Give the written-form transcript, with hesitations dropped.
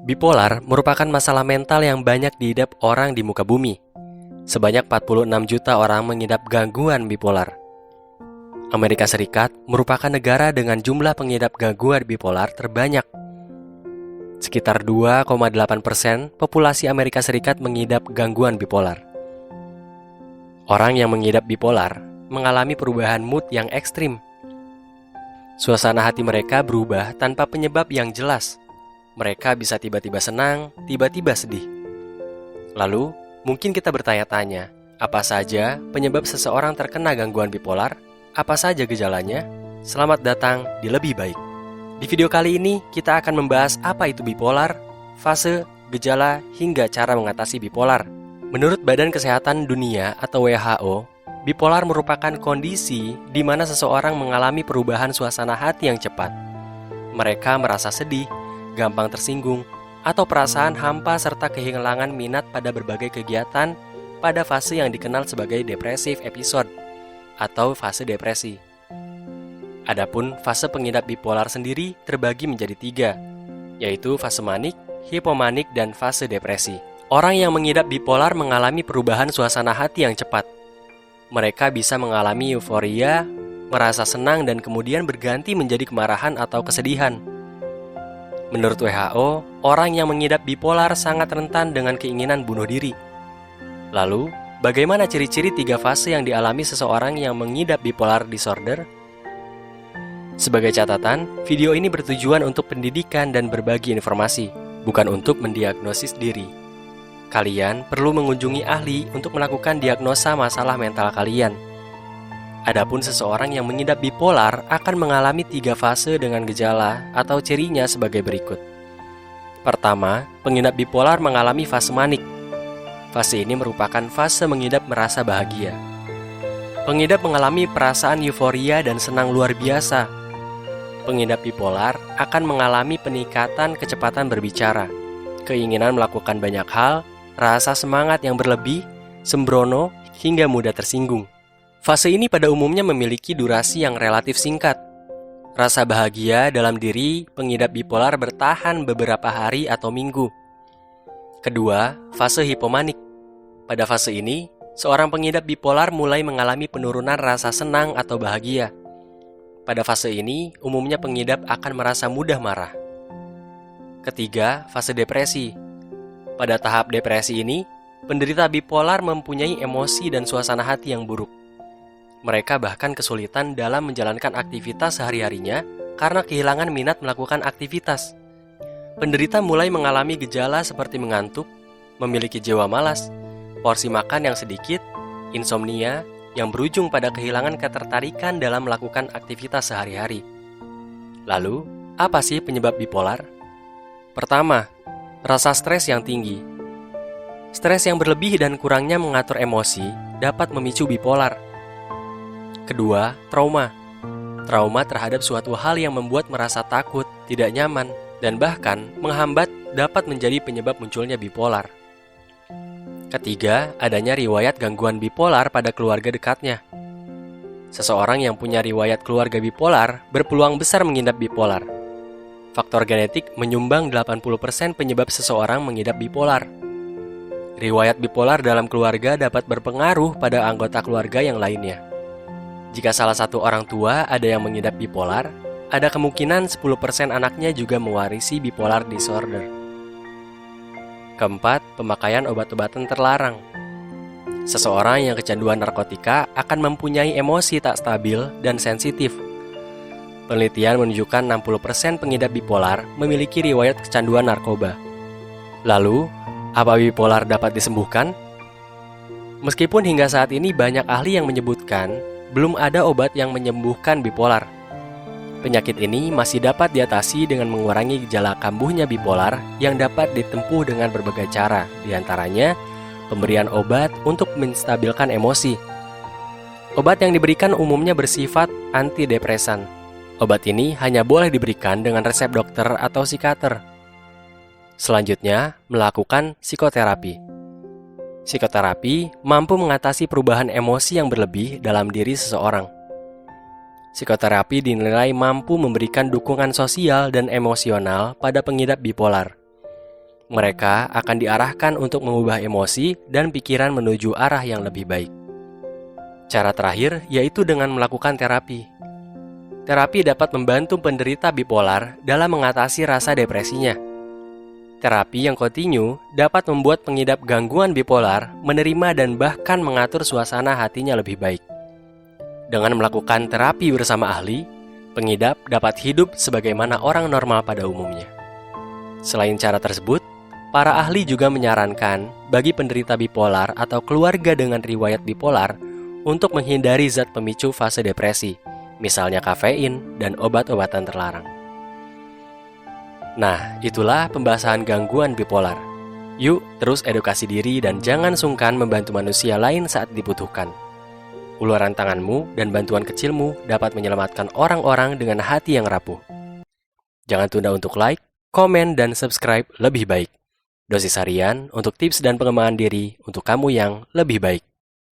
Bipolar merupakan masalah mental yang banyak diidap orang di muka bumi. Sebanyak 46 juta orang mengidap gangguan bipolar. Amerika Serikat merupakan negara dengan jumlah pengidap gangguan bipolar terbanyak. Sekitar 2,8% populasi Amerika Serikat mengidap gangguan bipolar. Orang yang mengidap bipolar mengalami perubahan mood yang ekstrim. Suasana hati mereka berubah tanpa penyebab yang jelas. Mereka bisa tiba-tiba senang, tiba-tiba sedih. Lalu, mungkin kita bertanya-tanya, apa saja penyebab seseorang terkena gangguan bipolar? Apa saja gejalanya? Selamat datang di Lebih Baik. Di video kali ini, kita akan membahas apa itu bipolar, fase, gejala, hingga cara mengatasi bipolar. Menurut Badan Kesehatan Dunia atau WHO, bipolar merupakan kondisi di mana seseorang mengalami perubahan suasana hati yang cepat. Mereka merasa sedih, gampang tersinggung, atau perasaan hampa serta kehilangan minat pada berbagai kegiatan pada fase yang dikenal sebagai depressive episode atau fase depresi. Adapun fase pengidap bipolar sendiri terbagi menjadi 3, yaitu fase manik, hipomanik, dan fase depresi. Orang yang mengidap bipolar mengalami perubahan suasana hati yang cepat. Mereka bisa mengalami euforia, merasa senang, dan kemudian berganti menjadi kemarahan atau kesedihan. Menurut WHO, orang yang mengidap bipolar sangat rentan dengan keinginan bunuh diri. Lalu, bagaimana ciri-ciri 3 fase yang dialami seseorang yang mengidap bipolar disorder? Sebagai catatan, video ini bertujuan untuk pendidikan dan berbagi informasi, bukan untuk mendiagnosis diri. Kalian perlu mengunjungi ahli untuk melakukan diagnosa masalah mental kalian. Adapun seseorang yang mengidap bipolar akan mengalami 3 fase dengan gejala atau cirinya sebagai berikut. Pertama, pengidap bipolar mengalami fase manik. Fase ini merupakan fase mengidap merasa bahagia. Pengidap mengalami perasaan euforia dan senang luar biasa. Pengidap bipolar akan mengalami peningkatan kecepatan berbicara, keinginan melakukan banyak hal, rasa semangat yang berlebih, sembrono, hingga mudah tersinggung. Fase ini pada umumnya memiliki durasi yang relatif singkat. Rasa bahagia dalam diri pengidap bipolar bertahan beberapa hari atau minggu. Kedua, fase hipomanik. Pada fase ini, seorang pengidap bipolar mulai mengalami penurunan rasa senang atau bahagia. Pada fase ini, umumnya pengidap akan merasa mudah marah. Ketiga, fase depresi. Pada tahap depresi ini, penderita bipolar mempunyai emosi dan suasana hati yang buruk. Mereka bahkan kesulitan dalam menjalankan aktivitas sehari-harinya karena kehilangan minat melakukan aktivitas. Penderita mulai mengalami gejala seperti mengantuk, memiliki jiwa malas, porsi makan yang sedikit, insomnia, yang berujung pada kehilangan ketertarikan dalam melakukan aktivitas sehari-hari. Lalu, apa sih penyebab bipolar? Pertama, rasa stres yang tinggi. Stres yang berlebih dan kurangnya mengatur emosi dapat memicu bipolar. Kedua, trauma. Trauma terhadap suatu hal yang membuat merasa takut, tidak nyaman, dan bahkan menghambat dapat menjadi penyebab munculnya bipolar. Ketiga, adanya riwayat gangguan bipolar pada keluarga dekatnya. Seseorang yang punya riwayat keluarga bipolar berpeluang besar mengidap bipolar. Faktor genetik menyumbang 80% penyebab seseorang mengidap bipolar. Riwayat bipolar dalam keluarga dapat berpengaruh pada anggota keluarga yang lainnya. Jika salah satu orang tua ada yang mengidap bipolar, ada kemungkinan 10% anaknya juga mewarisi bipolar disorder. Keempat, pemakaian obat-obatan terlarang. Seseorang yang kecanduan narkotika akan mempunyai emosi tak stabil dan sensitif. Penelitian menunjukkan 60% pengidap bipolar memiliki riwayat kecanduan narkoba. Lalu, apa bipolar dapat disembuhkan? Meskipun hingga saat ini banyak ahli yang menyebutkan belum ada obat yang menyembuhkan bipolar. Penyakit ini masih dapat diatasi dengan mengurangi gejala kambuhnya bipolar yang dapat ditempuh dengan berbagai cara, diantaranya pemberian obat untuk menstabilkan emosi. Obat yang diberikan umumnya bersifat antidepresan. Obat ini hanya boleh diberikan dengan resep dokter atau psikiater. Selanjutnya, melakukan psikoterapi. Psikoterapi mampu mengatasi perubahan emosi yang berlebih dalam diri seseorang. Psikoterapi dinilai mampu memberikan dukungan sosial dan emosional pada pengidap bipolar. Mereka akan diarahkan untuk mengubah emosi dan pikiran menuju arah yang lebih baik. Cara terakhir yaitu dengan melakukan terapi. Terapi dapat membantu penderita bipolar dalam mengatasi rasa depresinya. Terapi yang kontinu dapat membuat pengidap gangguan bipolar menerima dan bahkan mengatur suasana hatinya lebih baik. Dengan melakukan terapi bersama ahli, pengidap dapat hidup sebagaimana orang normal pada umumnya. Selain cara tersebut, para ahli juga menyarankan bagi penderita bipolar atau keluarga dengan riwayat bipolar untuk menghindari zat pemicu fase depresi, misalnya kafein dan obat-obatan terlarang. Nah, itulah pembahasan gangguan bipolar. Yuk, terus edukasi diri dan jangan sungkan membantu manusia lain saat dibutuhkan. Uluran tanganmu dan bantuan kecilmu dapat menyelamatkan orang-orang dengan hati yang rapuh. Jangan tunda untuk like, komen, dan subscribe lebih baik. Dosis harian untuk tips dan pengembangan diri untuk kamu yang lebih baik.